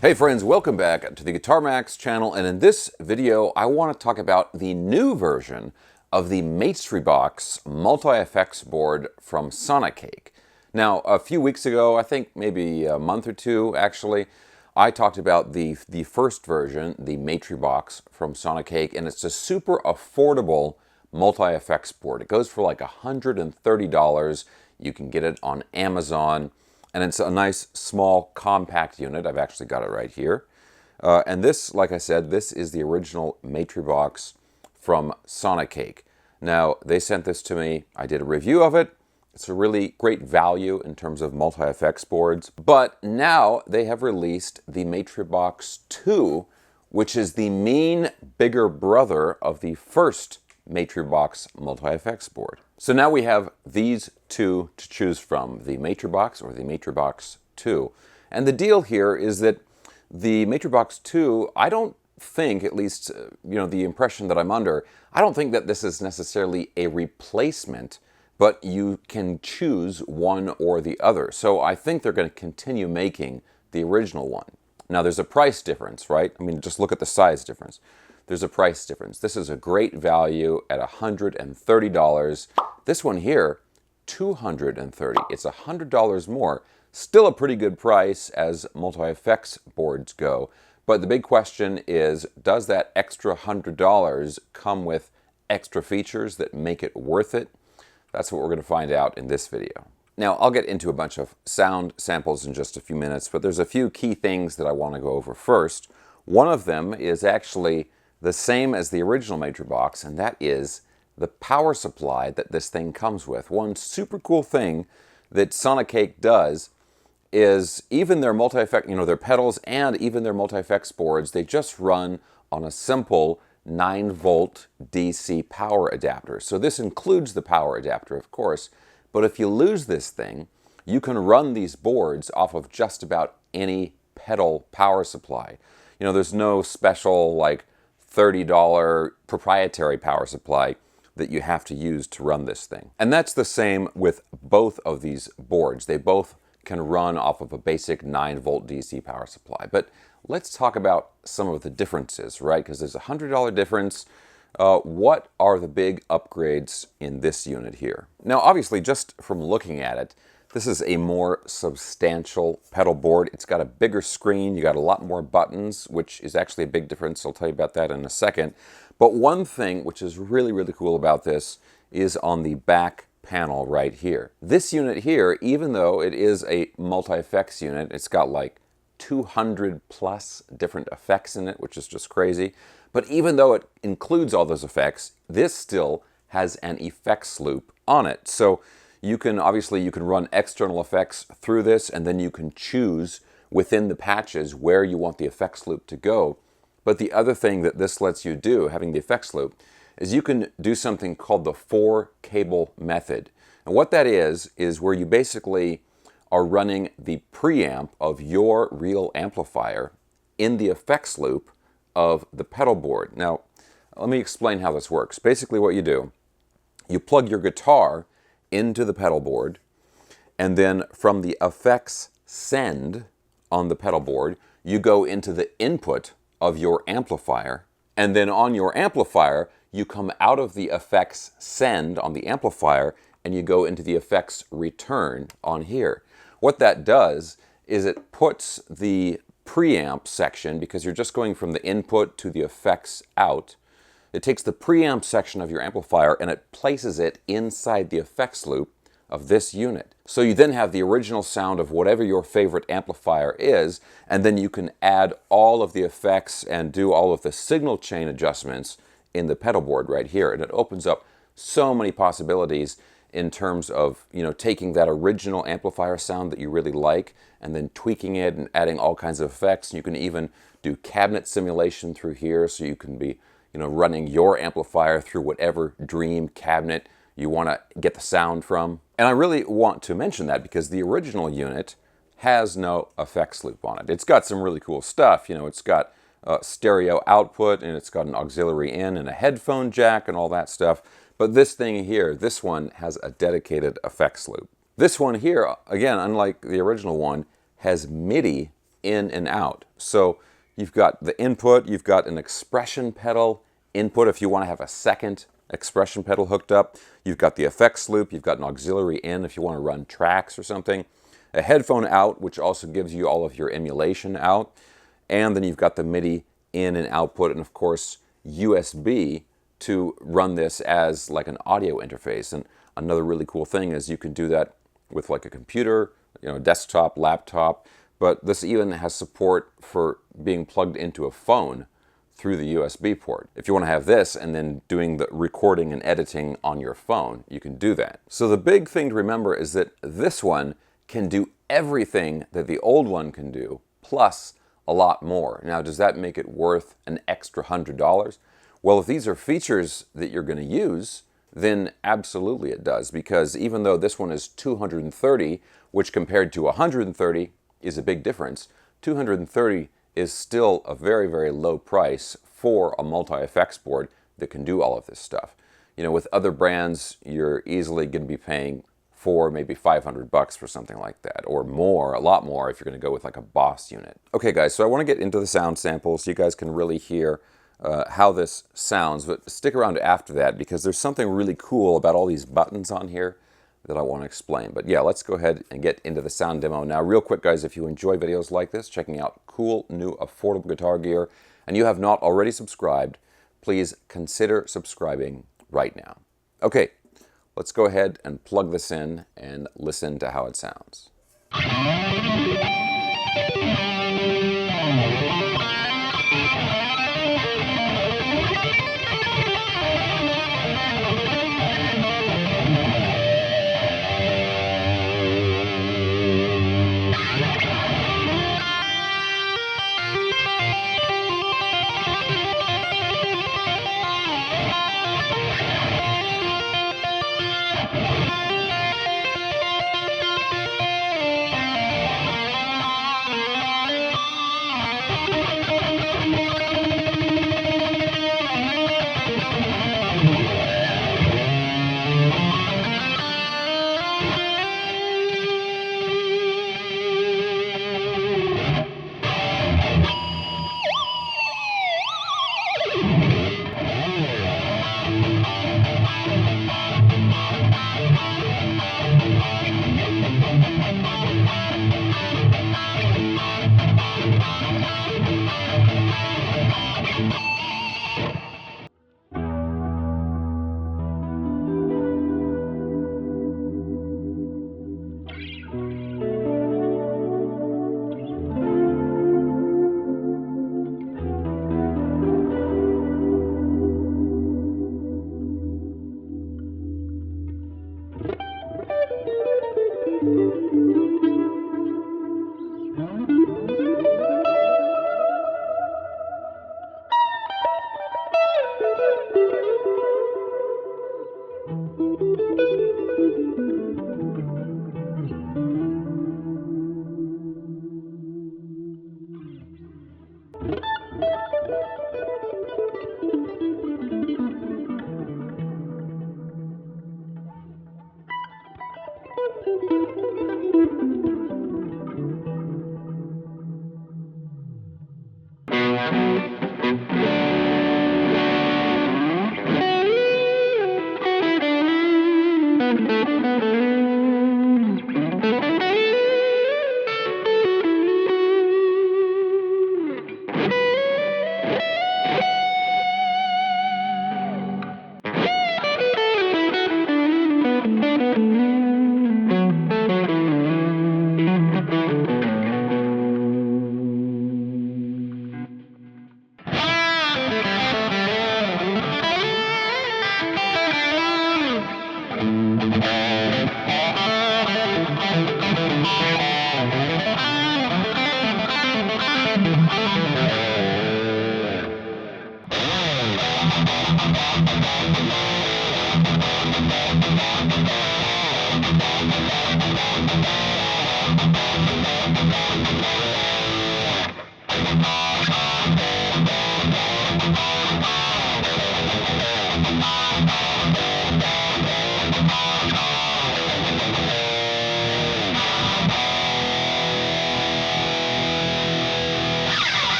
Hey friends, welcome back to the Guitar Max channel, and in this video I want to talk about the new version of the MATRIBOX multi-effects board from Sonicake. Now, a few weeks ago, I think maybe a month or two actually, I talked about the first version, the MATRIBOX from Sonicake, and it's a super affordable multi-effects board. It goes for like $130. You can get it on Amazon. And it's a nice, small, compact unit. I've actually got it right here. And this, like I said, this is the original MATRIBOX from Sonicake. Now, they sent this to me. I did a review of it. It's a really great value in terms of multi-effects boards. But now they have released the MATRIBOX II, which is the mean bigger brother of the first MATRIBOX multi-effects board. So now we have these two to choose from, the MATRIBOX or the MATRIBOX II. And the deal here is that the MATRIBOX II, I don't think, at least the impression that I'm under, I don't think that this is necessarily a replacement, but you can choose one or the other. So I think they're going to continue making the original one. Now there's a price difference, right? I mean, just look at the size difference. There's a price difference. This is a great value at $130. This one here, $230. It's $100 more. Still a pretty good price as multi-effects boards go. But the big question is, does that extra $100 come with extra features that make it worth it? That's what we're going to find out in this video. Now, I'll get into a bunch of sound samples in just a few minutes, but there's a few key things that I want to go over first. One of them is actually the same as the original MATRIBOX, and that is the power supply that this thing comes with. One super cool thing that Sonicake does is even their multi-effect, their pedals and even their multi-effects boards, they just run on a simple 9-volt DC power adapter. So this includes the power adapter, of course, but if you lose this thing, you can run these boards off of just about any pedal power supply. There's no special like $30 proprietary power supply that you have to use to run this thing. And that's the same with both of these boards. They both can run off of a basic 9-volt DC power supply. But let's talk about some of the differences, right? Because there's a $100 difference. What are the big upgrades in this unit here? Now, obviously, just from looking at it, this is a more substantial pedal board. It's got a bigger screen. You got a lot more buttons, which is actually a big difference. I'll tell you about that in a second. But one thing which is really, really cool about this is on the back panel right here. This unit here, even though it is a multi-effects unit, it's got like 200 plus different effects in it, which is just crazy. But even though it includes all those effects, this still has an effects loop on it. So you can run external effects through this, and then you can choose within the patches where you want the effects loop to go. But the other thing that this lets you do, having the effects loop, is you can do something called the 4-cable method. And what that is where you basically are running the preamp of your real amplifier in the effects loop of the pedal board. Now, let me explain how this works. Basically what you do, you plug your guitar into the pedal board, and then from the effects send on the pedal board, you go into the input of your amplifier, and then on your amplifier, you come out of the effects send on the amplifier, and you go into the effects return on here. What that does is it puts the preamp section, because you're just going from the input to the effects out, it takes the preamp section of your amplifier and it places it inside the effects loop of this unit. So you then have the original sound of whatever your favorite amplifier is, and then you can add all of the effects and do all of the signal chain adjustments in the pedal board right here. And it opens up so many possibilities in terms of taking that original amplifier sound that you really like and then tweaking it and adding all kinds of effects. You can even do cabinet simulation through here, so you can be running your amplifier through whatever dream cabinet you want to get the sound from. And I really want to mention that because the original unit has no effects loop on it. It's got some really cool stuff. It's got stereo output, and it's got an auxiliary in and a headphone jack and all that stuff. But this thing here, this one has a dedicated effects loop. This one here, again, unlike the original one, has MIDI in and out. So you've got the input, you've got an expression pedal input if you want to have a second expression pedal hooked up. You've got the effects loop, you've got an auxiliary in if you want to run tracks or something. A headphone out, which also gives you all of your emulation out. And then you've got the MIDI in and output, and of course USB to run this as like an audio interface. And another really cool thing is you can do that with like a computer, desktop, laptop, but this even has support for being plugged into a phone through the USB port. If you want to have this and then doing the recording and editing on your phone, you can do that. So the big thing to remember is that this one can do everything that the old one can do, plus a lot more. Now, does that make it worth an extra $100? Well, if these are features that you're going to use, then absolutely it does, because even though this one is $230, which compared to $130 is a big difference, $230 is still a very, very low price for a multi-effects board that can do all of this stuff. With other brands, you're easily going to be paying $400, maybe $500 for something like that, or more, a lot more if you're going to go with like a Boss unit. Okay guys, so I want to get into the sound samples so you guys can really hear how this sounds, but stick around after that because there's something really cool about all these buttons on here that I want to explain. But yeah, let's go ahead and get into the sound demo now. Real quick guys, if you enjoy videos like this, checking out cool, new, affordable guitar gear, and you have not already subscribed, please consider subscribing right now. Okay, let's go ahead and plug this in and listen to how it sounds.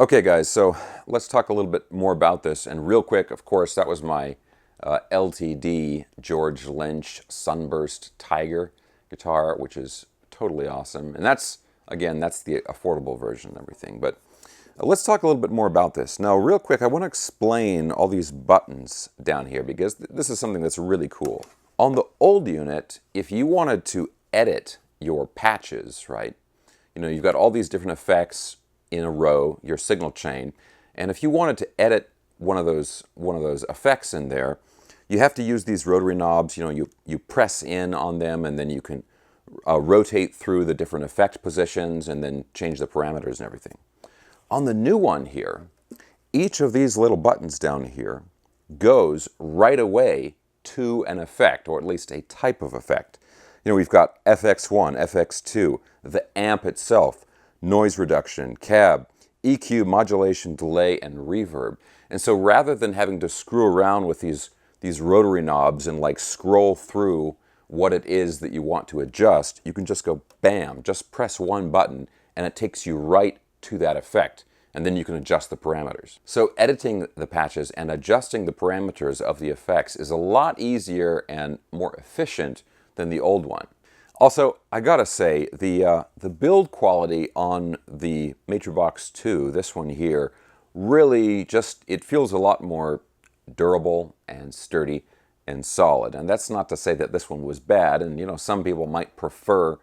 Okay guys, so let's talk a little bit more about this. And real quick, of course, that was my LTD George Lynch Sunburst Tiger guitar, which is totally awesome. And that's, again, that's the affordable version and everything. But let's talk a little bit more about this. Now, real quick, I want to explain all these buttons down here because this is something that's really cool. On the old unit, if you wanted to edit your patches, right, you know, you've got all these different effects in a row, your signal chain, and if you wanted to edit one of those effects in there, you have to use these rotary knobs. You know, you press in on them, and then you can rotate through the different effect positions and then change the parameters and everything. On the new one here, each of these little buttons down here goes right away to an effect, or at least a type of effect. You know, we've got FX1, FX2, the amp itself, noise reduction, cab, EQ, modulation, delay, and reverb. And so rather than having to screw around with these rotary knobs and like scroll through what it is that you want to adjust, you can just go bam, just press one button and it takes you right to that effect. And then you can adjust the parameters. So editing the patches and adjusting the parameters of the effects is a lot easier and more efficient than the old one. Also, I gotta say, the build quality on the MATRIBOX II, this one here, really just, it feels a lot more durable and sturdy and solid. And that's not to say that this one was bad, and you know, some people might prefer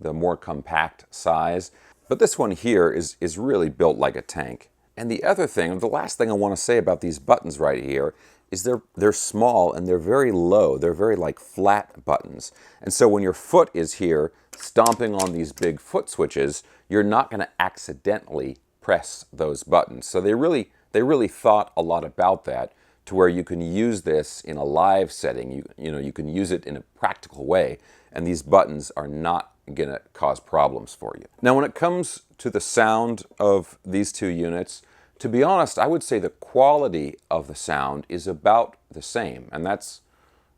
the more compact size, but this one here is really built like a tank. And the other thing, the last thing I want to say about these buttons right here is they're small and they're very low. They're very like flat buttons. And so when your foot is here stomping on these big foot switches, you're not going to accidentally press those buttons. So they really thought a lot about that, to where you can use this in a live setting. You know, you can use it in a practical way, and these buttons are not going to cause problems for you. Now, when it comes to the sound of these two units, to be honest, I would say the quality of the sound is about the same, and that's,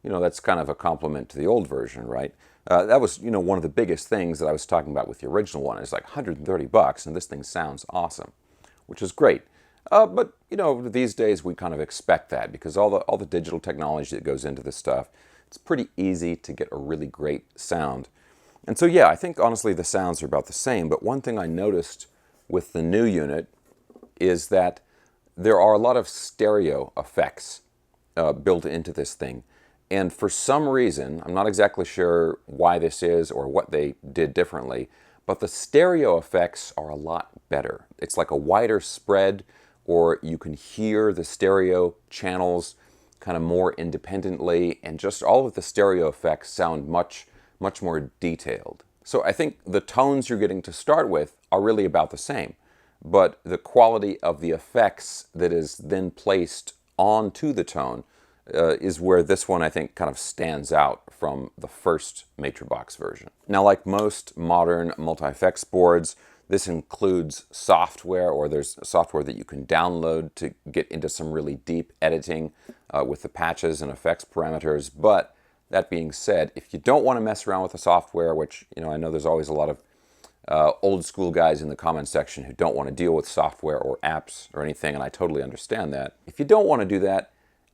you know, that's kind of a compliment to the old version, right? That was, you know, one of the biggest things that I was talking about with the original one. It's like $130, and this thing sounds awesome, which is great. But you know, these days we kind of expect that because all the digital technology that goes into this stuff, it's pretty easy to get a really great sound. And so yeah, I think honestly the sounds are about the same. But one thing I noticed with the new unit is that there are a lot of stereo effects built into this thing. And for some reason, I'm not exactly sure why this is or what they did differently, but the stereo effects are a lot better. It's like a wider spread, or you can hear the stereo channels kind of more independently, and just all of the stereo effects sound much more detailed. So I think the tones you're getting to start with are really about the same, but the quality of the effects that is then placed onto the tone is where this one, I think, kind of stands out from the first MATRIBOX version. Now, like most modern multi-effects boards, this includes software, or there's software that you can download to get into some really deep editing with the patches and effects parameters. But that being said, if you don't want to mess around with the software, which, you know, I know there's always a lot of old school guys in the comment section who don't want to deal with software or apps or anything, and I totally understand that. If you don't want to do that,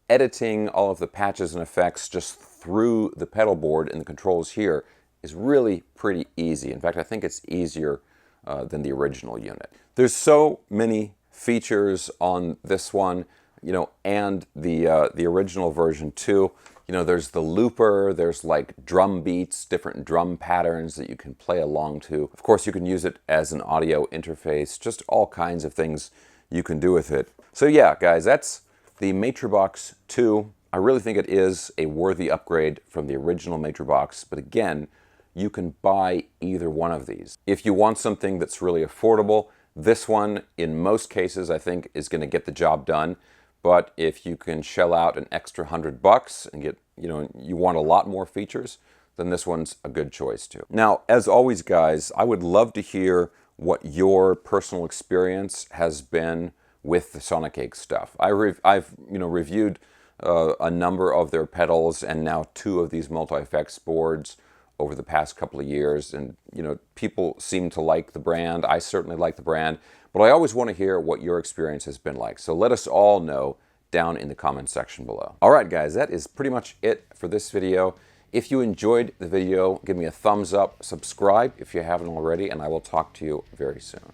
editing all of the patches and effects just through the pedal board and the controls here is really pretty easy. In fact, I think it's easier than the original unit. There's so many features on this one, you know, and the original version too. You know, there's the looper, there's like drum beats, different drum patterns that you can play along to. Of course, you can use it as an audio interface, just all kinds of things you can do with it. So yeah, guys, that's the MATRIBOX II. I really think it is a worthy upgrade from the original MATRIBOX, but again, you can buy either one of these. If you want something that's really affordable, this one, in most cases, I think is going to get the job done. But if you can shell out an extra $100 and get, you know, you want a lot more features, then this one's a good choice too. Now, as always, guys, I would love to hear what your personal experience has been with the Sonicake stuff. I've reviewed a number of their pedals and now 2 of these multi-effects boards over the past couple of years, and you know, people seem to like the brand. I certainly like the brand, but I always want to hear what your experience has been like. So let us all know down in the comments section below. All right, guys, that is pretty much it for this video. If you enjoyed the video, give me a thumbs up, subscribe if you haven't already, and I will talk to you very soon.